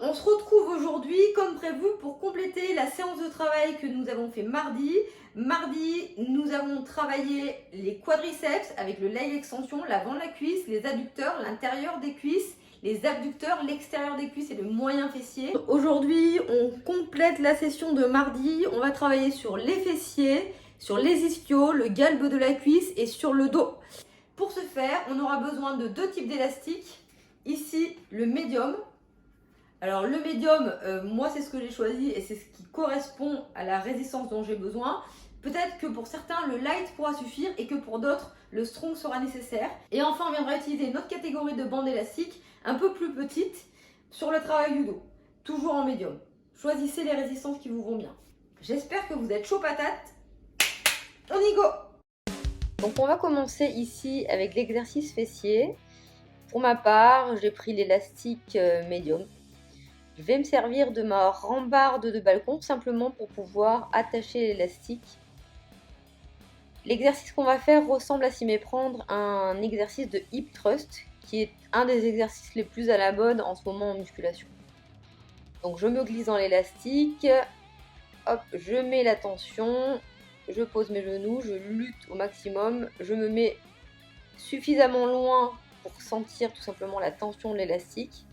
On se retrouve aujourd'hui comme prévu pour compléter la séance de travail que nous avons fait mardi. Mardi, nous avons travaillé les quadriceps avec le leg extension, l'avant de la cuisse, les adducteurs, l'intérieur des cuisses, les abducteurs, l'extérieur des cuisses et le moyen fessier. Aujourd'hui, on complète la session de mardi. On va travailler sur les fessiers, sur les ischios, le galbe de la cuisse et sur le dos. Pour ce faire, on aura besoin de deux types d'élastiques. Ici, le médium. Alors le médium, moi c'est ce que j'ai choisi et c'est ce qui correspond à la résistance dont j'ai besoin. Peut-être que pour certains le light pourra suffire et que pour d'autres le strong sera nécessaire. Et enfin on viendra utiliser une autre catégorie de bande élastique un peu plus petite sur le travail du dos, toujours en médium. Choisissez les résistances qui vous vont bien. J'espère que vous êtes chaud patate. On y go! Donc on va commencer ici avec l'exercice fessier. Pour ma part, j'ai pris l'élastique médium. Je vais me servir de ma rambarde de balcon simplement pour pouvoir attacher l'élastique. L'exercice qu'on va faire ressemble à s'y méprendre à un exercice de hip thrust qui est un des exercices les plus à la mode en ce moment en musculation. Donc je me glisse dans l'élastique, hop, je mets la tension, je pose mes genoux, je lutte au maximum, je me mets suffisamment loin pour sentir tout simplement la tension de l'élastique.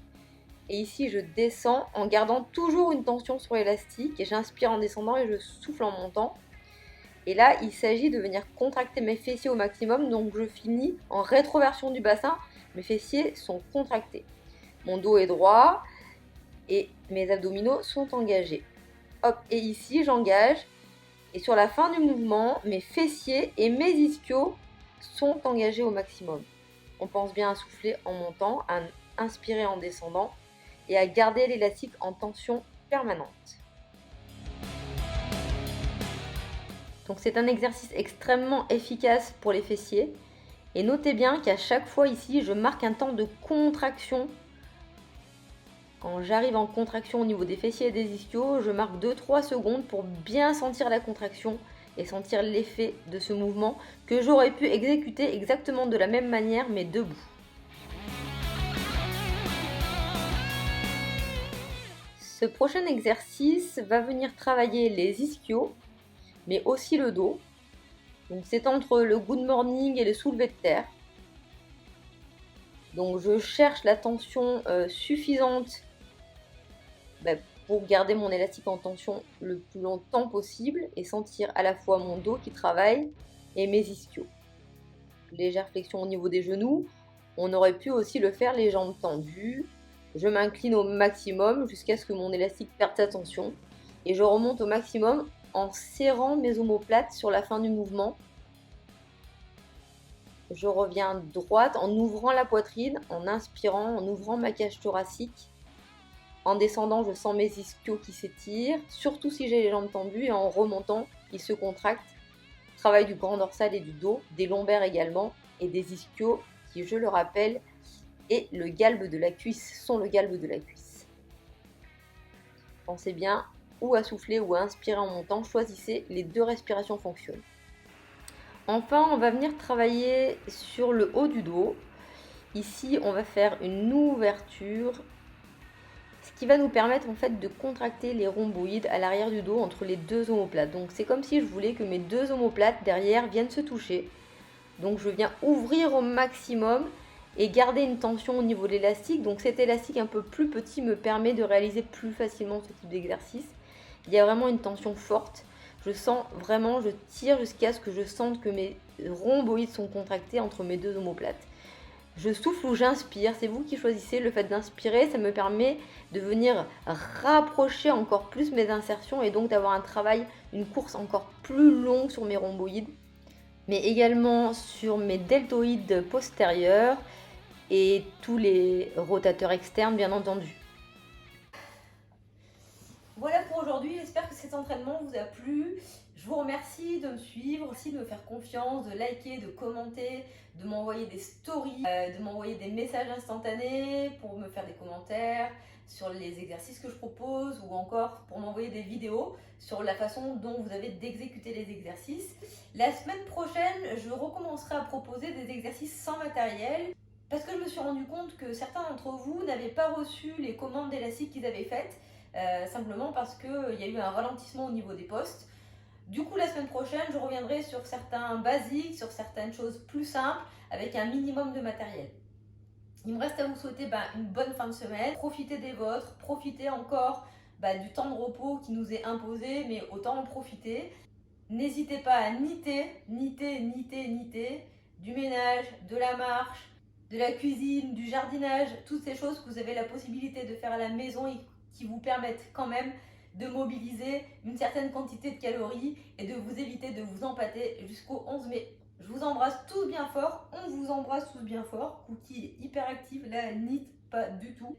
Et ici, je descends en gardant toujours une tension sur l'élastique et j'inspire en descendant et je souffle en montant. Et là, il s'agit de venir contracter mes fessiers au maximum. Donc, je finis en rétroversion du bassin. Mes fessiers sont contractés. Mon dos est droit et mes abdominaux sont engagés. Hop, et ici, j'engage. Et sur la fin du mouvement, mes fessiers et mes ischios sont engagés au maximum. On pense bien à souffler en montant, à inspirer en descendant et à garder l'élastique en tension permanente. Donc c'est un exercice extrêmement efficace pour les fessiers. Et notez bien qu'à chaque fois ici, je marque un temps de contraction. Quand j'arrive en contraction au niveau des fessiers et des ischios, je marque 2-3 secondes pour bien sentir la contraction et sentir l'effet de ce mouvement que j'aurais pu exécuter exactement de la même manière mais debout. Ce prochain exercice va venir travailler les ischios, mais aussi le dos. Donc c'est entre le good morning et le soulevé de terre. Donc je cherche la tension suffisante pour garder mon élastique en tension le plus longtemps possible et sentir à la fois mon dos qui travaille et mes ischios. Légère flexion au niveau des genoux. On aurait pu aussi le faire les jambes tendues. Je m'incline au maximum jusqu'à ce que mon élastique perde sa tension. Et je remonte au maximum en serrant mes omoplates sur la fin du mouvement. Je reviens droite en ouvrant la poitrine, en inspirant, en ouvrant ma cage thoracique. En descendant, je sens mes ischios qui s'étirent, surtout si j'ai les jambes tendues. Et en remontant, ils se contractent. Travail du grand dorsal et du dos, des lombaires également, et des ischios qui, je le rappelle, et le galbe de la cuisse sont le galbe de la cuisse. Pensez bien ou à souffler ou à inspirer en montant, choisissez, les deux respirations fonctionnent. Enfin, on va venir travailler sur le haut du dos. Ici, on va faire une ouverture, ce qui va nous permettre en fait de contracter les rhomboïdes à l'arrière du dos entre les deux omoplates. Donc c'est comme si je voulais que mes deux omoplates derrière viennent se toucher. Donc je viens ouvrir au maximum et garder une tension au niveau de l'élastique. Donc cet élastique un peu plus petit me permet de réaliser plus facilement ce type d'exercice. Il y a vraiment une tension forte. Je sens vraiment, je tire jusqu'à ce que je sente que mes rhomboïdes sont contractés entre mes deux omoplates. Je souffle ou j'inspire, c'est vous qui choisissez. Le fait d'inspirer, ça me permet de venir rapprocher encore plus mes insertions et donc d'avoir un travail, une course encore plus longue sur mes rhomboïdes, mais également sur mes deltoïdes postérieurs et tous les rotateurs externes bien entendu. Voilà pour aujourd'hui, j'espère que cet entraînement vous a plu. Je vous remercie de me suivre, aussi de me faire confiance, de liker, de commenter, de m'envoyer des stories, de m'envoyer des messages instantanés pour me faire des commentaires sur les exercices que je propose ou encore pour m'envoyer des vidéos sur la façon dont vous avez d'exécuter les exercices. La semaine prochaine, je recommencerai à proposer des exercices sans matériel. Parce que je me suis rendu compte que certains d'entre vous n'avaient pas reçu les commandes d'élastique qu'ils avaient faites, simplement parce qu'il y a eu un ralentissement au niveau des postes. Du coup, la semaine prochaine, je reviendrai sur certains basiques, sur certaines choses plus simples, avec un minimum de matériel. Il me reste à vous souhaiter une bonne fin de semaine. Profitez des vôtres, profitez encore du temps de repos qui nous est imposé, mais autant en profiter. N'hésitez pas à niter, du ménage, de la marche, de la cuisine, du jardinage, toutes ces choses que vous avez la possibilité de faire à la maison et qui vous permettent quand même de mobiliser une certaine quantité de calories et de vous éviter de vous empâter jusqu'au 11 mai. Je vous embrasse tous bien fort, on vous embrasse tous bien fort. Cookie est hyper active, là elle nite pas du tout.